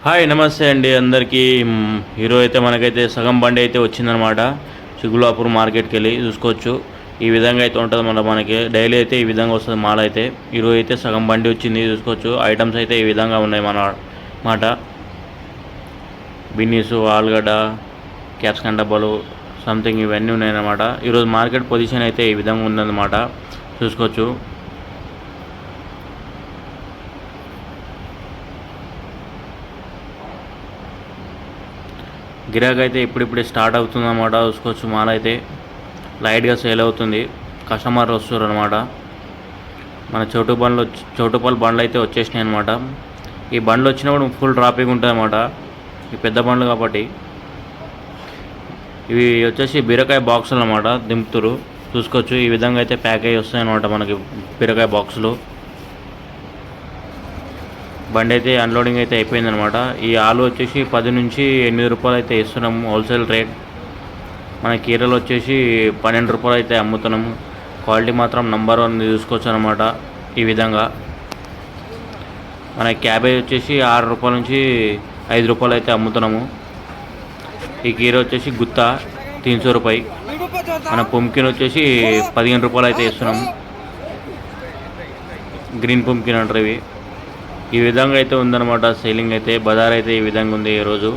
Hi నమస్తే అండి అందరికీ. ఈరోజు అయితే మనకైతే సగం బండి అయితే వచ్చిందనమాట. చిగులాపూర్ మార్కెట్కి వెళ్ళి చూసుకోవచ్చు. ఈ విధంగా అయితే ఉంటుంది మనకి డైలీ అయితే ఈ విధంగా వస్తుంది మాల్ అయితే. ఈరోజు అయితే సగం బండి వచ్చింది చూసుకోవచ్చు. ఐటమ్స్ అయితే ఈ విధంగా ఉన్నాయి మన మాట. బిన్నీసు, ఆలుగడ్డ, క్యాప్సికన్ డబ్బాలు సంథింగ్ ఇవన్నీ ఉన్నాయన్నమాట. ఈరోజు మార్కెట్ పొజిషన్ అయితే ఈ విధంగా ఉందన్నమాట చూసుకోవచ్చు. గిరాకీ అయితే ఇప్పుడిప్పుడే స్టార్ట్ అవుతుందన్నమాట చూసుకోవచ్చు. మాల్ అయితే లైట్గా సేల్ అవుతుంది. కస్టమర్ వస్తారు అనమాట. మన చౌటుపల్లి బండ్లు అయితే వచ్చేసినాయి అనమాట. ఈ బండ్లు వచ్చినప్పుడు ఫుల్ ట్రాఫిక్ ఉంటుంది అన్నమాట. ఈ పెద్ద బండ్లు కాబట్టి. ఇవి వచ్చేసి బీరకాయ బాక్సులు అన్నమాట. దింపుతురు చూసుకోవచ్చు. ఈ విధంగా అయితే ప్యాకేజ్ వస్తాయి అనమాట మనకి బీరకాయ బాక్సులు. బండి అయితే అన్లోడింగ్ అయితే అయిపోయిందనమాట. ఈ ఆలు వచ్చేసి 10 నుంచి 8 రూపాయలు అయితే ఇస్తున్నాము హోల్సేల్ రేట్. మన కీరలు వచ్చేసి 12 రూపాయలు అయితే అమ్ముతున్నాము. క్వాలిటీ మాత్రం నంబర్ 1 చూసుకోవచ్చు అనమాట. ఈ విధంగా మన క్యాబేజ్ వచ్చేసి 6 రూపాయల నుంచి 5 రూపాయలు అయితే అమ్ముతున్నాము. ఈ కీర వచ్చేసి గుత్తా 300 రూపాయి. మన పుంకిన్ వచ్చేసి 15 రూపాయలు అయితే ఇస్తున్నాము. గ్రీన్ పుంకిన్ అంటారు ఇవి. ఈ విధంగా అయితే ఉందన్నమాట సేలింగ్ అయితే. బజార్ అయితే ఈ విధంగా ఉంది ఈరోజు.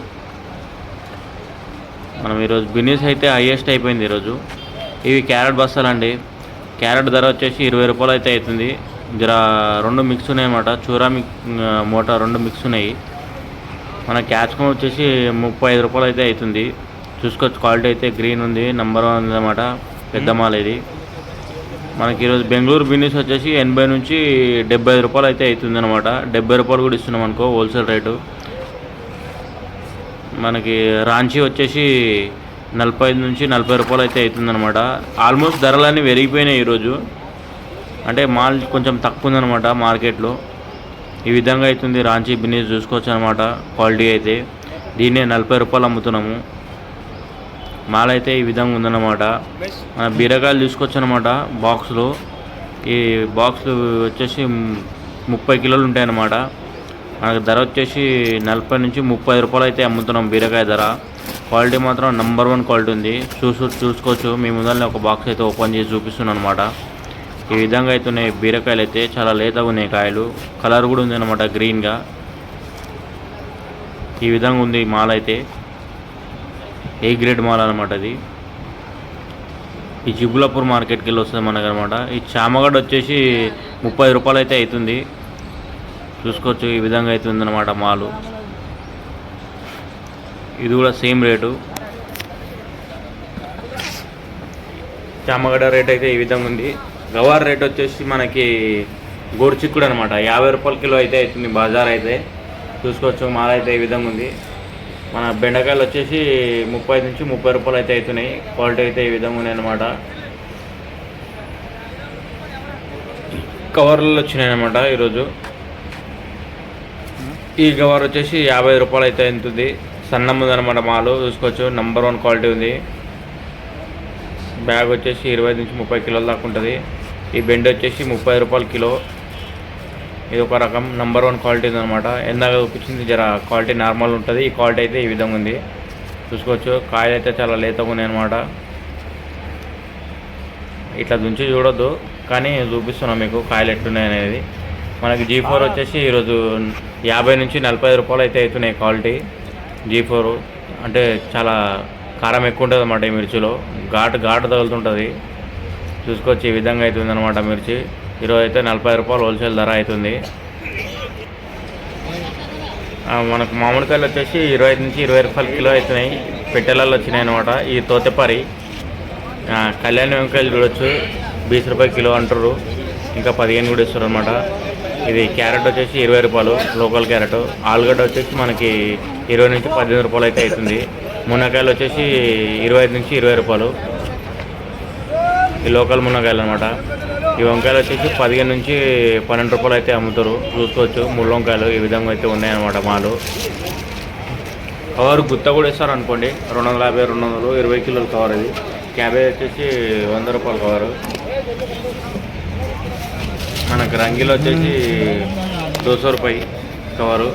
మనం ఈరోజు బిజినెస్ అయితే హైయెస్ట్ అయిపోయింది ఈరోజు. ఇవి క్యారెట్ బస్తాలు అండి. క్యారెట్ ధర వచ్చేసి 20 రూపాయలు అయితే అవుతుంది. జర 2 మిక్స్ ఉన్నాయి అన్నమాట. చూరా మోటా 2 మిక్స్ ఉన్నాయి. మన క్యాప్సికమ్ వచ్చేసి 35 రూపాయలు అయితే అవుతుంది. చూసుకోవచ్చు. క్వాలిటీ అయితే గ్రీన్ ఉంది, నంబర్ 1 ఉంది అన్నమాట. పెద్ద మాల్ ఇది. మనకి ఈరోజు బెంగళూరు బిజినెస్ వచ్చేసి 80 నుంచి 75 రూపాయలు అయితే అవుతుంది అనమాట. 70 రూపాయలు కూడా ఇస్తున్నాం అనుకో హోల్సేల్ రేటు. మనకి రాంచీ వచ్చేసి 45 నుంచి 40 రూపాయలు అయితే అవుతుందన్నమాట. ఆల్మోస్ట్ ధరలన్నీ పెరిగిపోయినాయి ఈరోజు. అంటే మాల్ కొంచెం తక్కువ ఉందన్నమాట మార్కెట్లో. ఈ విధంగా అవుతుంది రాంచీ బిజినెస్ చూసుకోవచ్చు అనమాట. క్వాలిటీ అయితే దీన్నే 40 రూపాయలు అమ్ముతున్నాము. మాల్ అయితే ఈ విధంగా ఉందన్నమాట. మన బీరకాయలు చూసుకోవచ్చు అనమాట బాక్సులు. ఈ బాక్సులు వచ్చేసి 30 కిలోలు ఉంటాయన్నమాట. మనకు ధర వచ్చేసి 40 నుంచి 30 రూపాయలు అయితే అమ్ముతున్నాం బీరకాయ ధర. క్వాలిటీ మాత్రం నంబర్ 1 క్వాలిటీ ఉంది. చూసుకోవచ్చు. మీ ముందరనే ఒక బాక్స్ అయితే ఓపెన్ చేసి చూపిస్తున్నాను అనమాట. ఈ విధంగా అయితే ఉన్నాయి బీరకాయలు అయితే. చాలా లేతగా ఉన్నాయి కాయలు. కలర్ కూడా ఉంది అనమాట గ్రీన్గా. ఈ విధంగా ఉంది మాల్ అయితే. ఏ గ్రేడ్ మాల్ అనమాట అది. ఈ చిగులాపూర్ మార్కెట్కి వెళ్ళి వస్తుంది మనకు అనమాట. ఈ చామగడ్డ వచ్చేసి 30 రూపాయలు అయితే అవుతుంది. చూసుకోవచ్చు. ఈ విధంగా అవుతుంది అనమాట మాలు. ఇది కూడా సేమ్ రేటు. చామగడ్డ రేట్ అయితే ఈ విధంగా ఉంది. గవార్ రేట్ వచ్చేసి మనకి గోరుచిక్కుడు అనమాట 50 రూపాయల కిలో అయితే అవుతుంది బజార్ అయితే. చూసుకోవచ్చు. మాల్ అయితే ఈ విధంగా ఉంది. మన బెండకాయలు వచ్చేసి 30 నుంచి 30 రూపాయలు అయితే అవుతున్నాయి. క్వాలిటీ అయితే ఈ విధంగా ఉన్నాయి అన్నమాట. కవర్లలో వచ్చినాయి అన్నమాట ఈరోజు. ఈ కవర్ వచ్చేసి 50 రూపాయలు అయితే అవుతుంది. సన్నం ఉందన్నమాట మాలు. చూసుకోవచ్చు. నంబర్ 1 క్వాలిటీ ఉంది. బ్యాగ్ వచ్చేసి 20 నుంచి 30 కిలోల దాకా ఉంటుంది. ఈ బెండ వచ్చేసి 30 రూపాయల కిలో. ఇది ఒక రకం నంబర్ 1 క్వాలిటీ ఉందన్నమాట. ఎందాక చూపించింది జర క్వాలిటీ నార్మల్ ఉంటుంది. ఈ క్వాలిటీ అయితే ఈ విధంగా ఉంది. చూసుకోవచ్చు. కాయలు అయితే చాలా లేతగా ఉన్నాయి అనమాట. ఇట్లా దుంచి చూడొద్దు, కానీ చూపిస్తున్నాం మీకు కాయలు ఎట్లున్నాయి అనేది. మనకి G4 వచ్చేసి ఈరోజు 50 నుంచి 40 రూపాయలు అయితే అవుతున్నాయి క్వాలిటీ. G4 అంటే చాలా కారం ఎక్కువ ఉంటుంది అన్నమాట. ఈ మిర్చిలో ఘాటు తగులుతుంటుంది. చూసుకోవచ్చు. ఈ విధంగా అవుతుంది అనమాట మిర్చి. ఈరోజు అయితే 40 రూపాయలు హోల్సేల్ ధర అవుతుంది. మనకు మామిడికాయలు వచ్చేసి 25 నుంచి 20 రూపాయల కిలో అవుతున్నాయి. పెట్టెలలో వచ్చినాయి అనమాట. ఈ తోతెపరి కళ్యాణ వెంకాయలు చూడొచ్చు. 20 రూపాయలు కిలో అంటారు. ఇంకా 15 కూడా ఇస్తారు అనమాట. ఇది క్యారెట్ వచ్చేసి 20 రూపాయలు లోకల్ క్యారెట్. ఆలుగడ్డ వచ్చేసి మనకి 20 నుంచి 18 రూపాయలు అయితే అవుతుంది. మునక్కాయలు వచ్చేసి 25 నుంచి 20 రూపాయలు. ఈ లోకల్ మునక్కాయలు అనమాట. ఈ వంకాయలు వచ్చేసి 15 నుంచి 12 రూపాయలు అయితే అమ్ముతారు. చూసుకోవచ్చు. ముళ్ళ వంకాయలు ఈ విధంగా అయితే ఉన్నాయన్నమాట మాలు. కవర్ గుత్త కూడా ఇస్తారు అనుకోండి. 250, 200, 20 కిలోల కవర్ ఇది. క్యాబేజ్ వచ్చేసి 100 రూపాయల కవరు. మనకు రంగిలో వచ్చేసి 200 రూపాయి కవరు.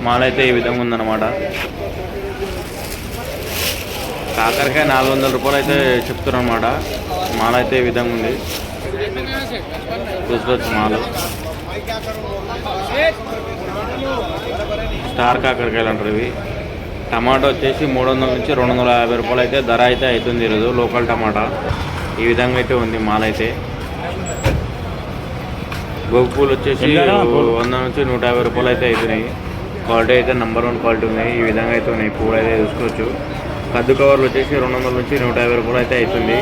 మాల్ అయితే ఈ విధంగా ఉందన్నమాట. కాకరకాయ 400 రూపాయలు అయితే చెప్తున్నారు అన్నమాట. మాల్ అయితే ఈ విధంగా ఉంది. చూసుకోవచ్చు మాల్. స్టార్ కాకరకాయలు అంటారు ఇవి. టమాటో వచ్చేసి 300 నుంచి 250 రూపాయలు అయితే ధర అయితే అవుతుంది ఈరోజు లోకల్ టమాటా. ఈ విధంగా అయితే ఉంది మాల్ అయితే. గోగు పూలు వచ్చేసి 100 నుంచి 150 రూపాయలు అయితే అవుతున్నాయి. క్వాలిటీ అయితే నెంబర్ 1 క్వాలిటీ ఉన్నాయి. ఈ విధంగా అయితే ఉన్నాయి. పూలు అయితే చూసుకోవచ్చు. కద్దు కవర్లు వచ్చేసి 200 నుంచి 150 రూపాయలు అయితే అవుతుంది.